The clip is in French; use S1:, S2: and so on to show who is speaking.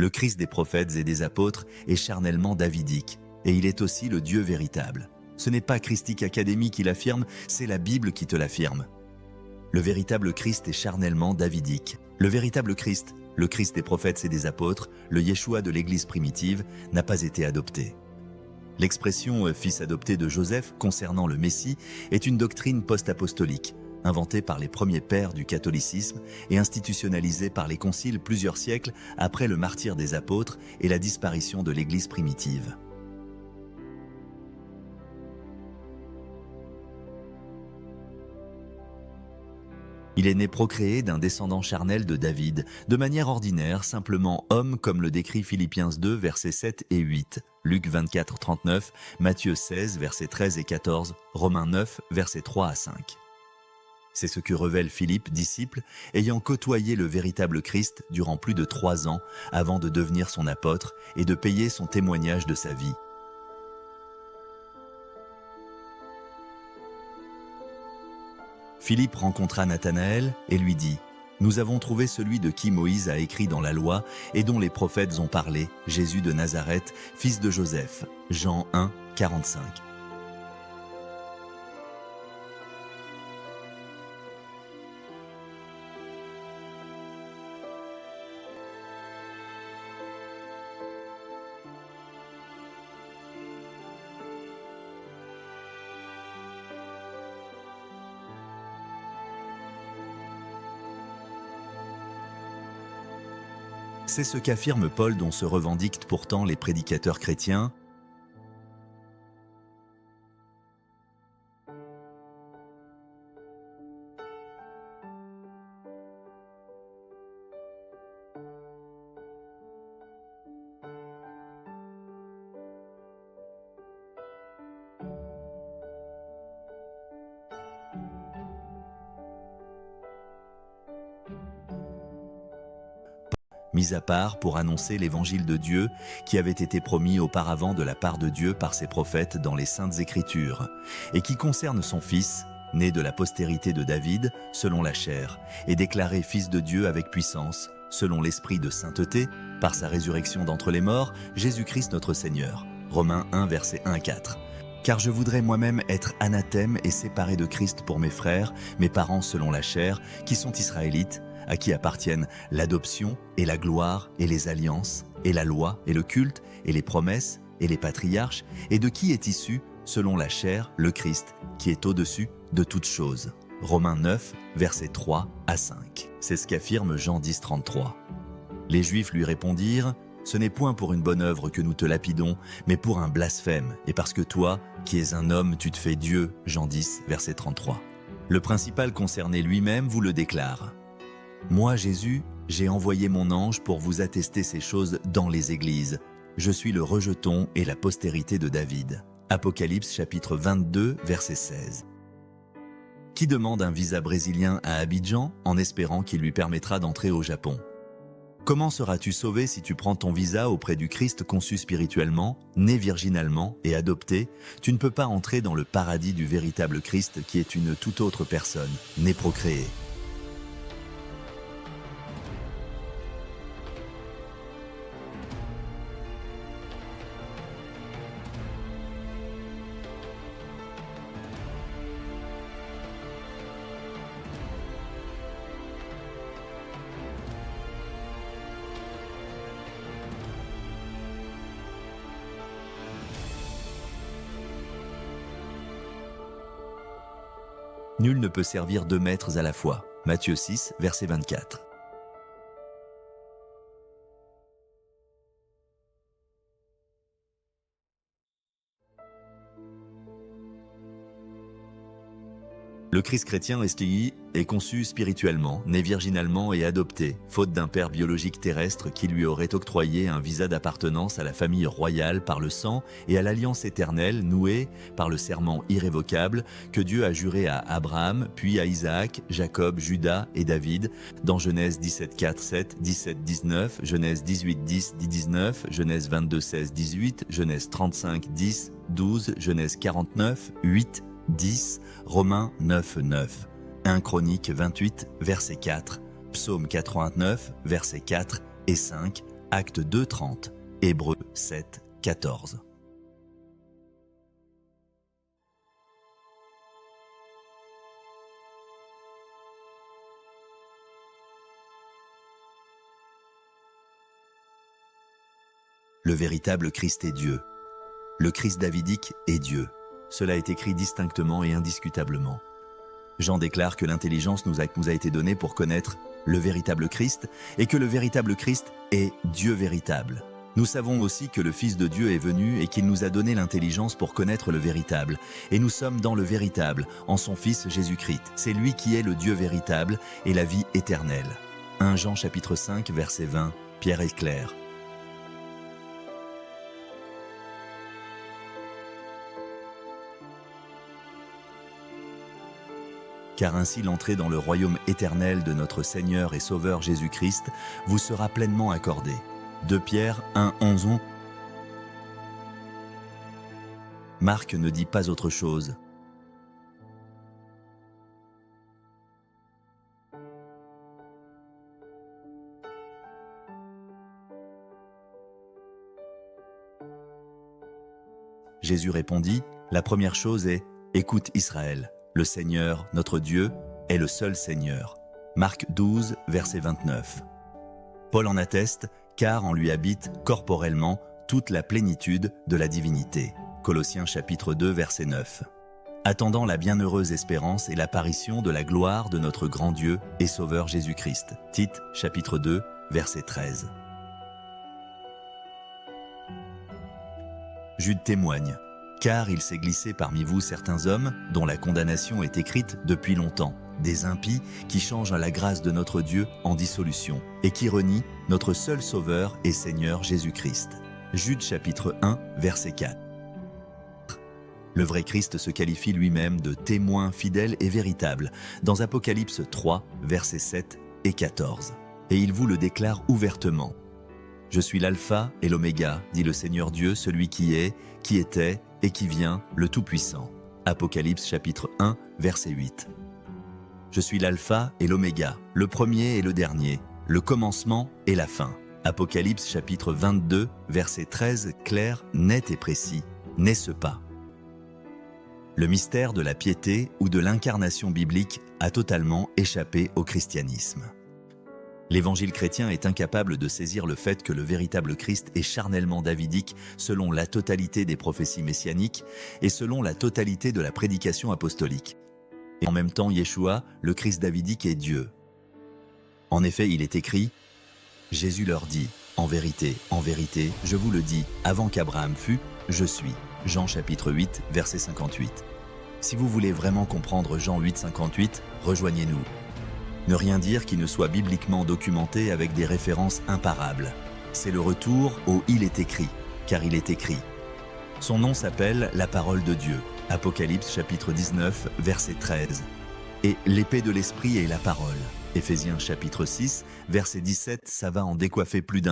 S1: Le Christ des prophètes et des apôtres est charnellement davidique, et il est aussi le Dieu véritable. Ce n'est pas Christic Academy qui l'affirme, c'est la Bible qui te l'affirme. Le véritable Christ est charnellement davidique. Le véritable Christ, le Christ des prophètes et des apôtres, le Yeshua de l'Église primitive, n'a pas été adopté. L'expression « fils adopté de Joseph » concernant le Messie est une doctrine post-apostolique, inventée par les premiers pères du catholicisme et institutionnalisée par les conciles plusieurs siècles après le martyre des apôtres et la disparition de l'Église primitive. Il est né procréé d'un descendant charnel de David, de manière ordinaire, simplement homme comme le décrit Philippiens 2, versets 7 et 8, Luc 24, 39, Matthieu 16, versets 13 et 14, Romains 9, versets 3 à 5. C'est ce que révèle Philippe, disciple, ayant côtoyé le véritable Christ durant plus de 3 ans avant de devenir son apôtre et de payer son témoignage de sa vie. Philippe rencontra Nathanaël et lui dit « Nous avons trouvé celui de qui Moïse a écrit dans la loi et dont les prophètes ont parlé, Jésus de Nazareth, fils de Joseph. » Jean 1, 45. C'est ce qu'affirme Paul dont se revendiquent pourtant les prédicateurs chrétiens. Mis à part pour annoncer l'évangile de Dieu qui avait été promis auparavant de la part de Dieu par ses prophètes dans les Saintes Écritures, et qui concerne son Fils, né de la postérité de David, selon la chair, et déclaré Fils de Dieu avec puissance, selon l'Esprit de sainteté, par sa résurrection d'entre les morts, Jésus-Christ notre Seigneur. Romains 1, versets 1 à 4. Car je voudrais moi-même être anathème et séparé de Christ pour mes frères, mes parents selon la chair, qui sont israélites, à qui appartiennent l'adoption et la gloire et les alliances et la loi et le culte et les promesses et les patriarches, et de qui est issu, selon la chair, le Christ, qui est au-dessus de toutes choses. Romains 9, versets 3 à 5. C'est ce qu'affirme Jean 10, 33. Les Juifs lui répondirent « Ce n'est point pour une bonne œuvre que nous te lapidons, mais pour un blasphème, et parce que toi, qui es un homme, tu te fais Dieu. » Jean 10, verset 33. Le principal concerné lui-même vous le déclare. Moi, Jésus, j'ai envoyé mon ange pour vous attester ces choses dans les églises. Je suis le rejeton et la postérité de David. Apocalypse chapitre 22, verset 16. Qui demande un visa brésilien à Abidjan en espérant qu'il lui permettra d'entrer au Japon? Comment seras-tu sauvé si tu prends ton visa auprès du Christ conçu spirituellement, né virginalement et adopté? Tu ne peux pas entrer dans le paradis du véritable Christ qui est une toute autre personne, née procréée. Nul ne peut servir 2 maîtres à la fois. Matthieu 6, verset 24. Le Christ chrétien STI est conçu spirituellement, né virginalement et adopté, faute d'un père biologique terrestre qui lui aurait octroyé un visa d'appartenance à la famille royale par le sang et à l'alliance éternelle nouée par le serment irrévocable que Dieu a juré à Abraham, puis à Isaac, Jacob, Judas et David, dans Genèse 17, 4, 7, 17, 19, Genèse 18, 10, 19, Genèse 22, 16, 18, Genèse 35, 10, 12, Genèse 49, 8, 10, Romains 9, 9, 1 Chroniques 28, verset 4, Psaume 89, verset 4 et 5, Actes 2, 30, Hébreux 7, 14. Le véritable Christ est Dieu. Le Christ davidique est Dieu. Cela est écrit distinctement et indiscutablement. Jean déclare que l'intelligence nous a été donnée pour connaître le véritable Christ et que le véritable Christ est Dieu véritable. Nous savons aussi que le Fils de Dieu est venu et qu'il nous a donné l'intelligence pour connaître le véritable. Et nous sommes dans le véritable, en son Fils Jésus-Christ. C'est lui qui est le Dieu véritable et la vie éternelle. 1 Jean chapitre 5, verset 20, Pierre éclaire. Car ainsi l'entrée dans le royaume éternel de notre Seigneur et Sauveur Jésus-Christ vous sera pleinement accordée. 2 Pierre 1, 11. Marc ne dit pas autre chose. Jésus répondit, la première chose est « Écoute Israël ». Le Seigneur, notre Dieu, est le seul Seigneur. Marc 12, verset 29. Paul en atteste, car en lui habite corporellement toute la plénitude de la divinité. Colossiens chapitre 2, verset 9. Attendant la bienheureuse espérance et l'apparition de la gloire de notre grand Dieu et Sauveur Jésus-Christ. Tite chapitre 2, verset 13. Jude témoigne. Car il s'est glissé parmi vous certains hommes dont la condamnation est écrite depuis longtemps, des impies qui changent la grâce de notre Dieu en dissolution et qui renient notre seul Sauveur et Seigneur Jésus-Christ. Jude chapitre 1, verset 4. Le vrai Christ se qualifie lui-même de témoin fidèle et véritable dans Apocalypse 3, versets 7 et 14. Et il vous le déclare ouvertement. « Je suis l'alpha et l'oméga, dit le Seigneur Dieu, celui qui est, qui était et qui vient, le Tout-Puissant. » Apocalypse chapitre 1, verset 8. « Je suis l'alpha et l'oméga, le premier et le dernier, le commencement et la fin. » Apocalypse chapitre 22, verset 13, clair, net et précis. N'est-ce pas? Le mystère de la piété ou de l'incarnation biblique a totalement échappé au christianisme. L'évangile chrétien est incapable de saisir le fait que le véritable Christ est charnellement davidique selon la totalité des prophéties messianiques et selon la totalité de la prédication apostolique. Et en même temps, Yeshua, le Christ davidique, est Dieu. En effet, il est écrit « Jésus leur dit, en vérité, je vous le dis, avant qu'Abraham fût, je suis. » Jean chapitre 8, verset 58. Si vous voulez vraiment comprendre Jean 8, 58, rejoignez-nous. Ne rien dire qui ne soit bibliquement documenté avec des références imparables. C'est le retour au « il est écrit », car il est écrit. Son nom s'appelle la parole de Dieu, Apocalypse chapitre 19, verset 13. Et l'épée de l'esprit est la parole, Éphésiens chapitre 6, verset 17, ça va en décoiffer plus d'un.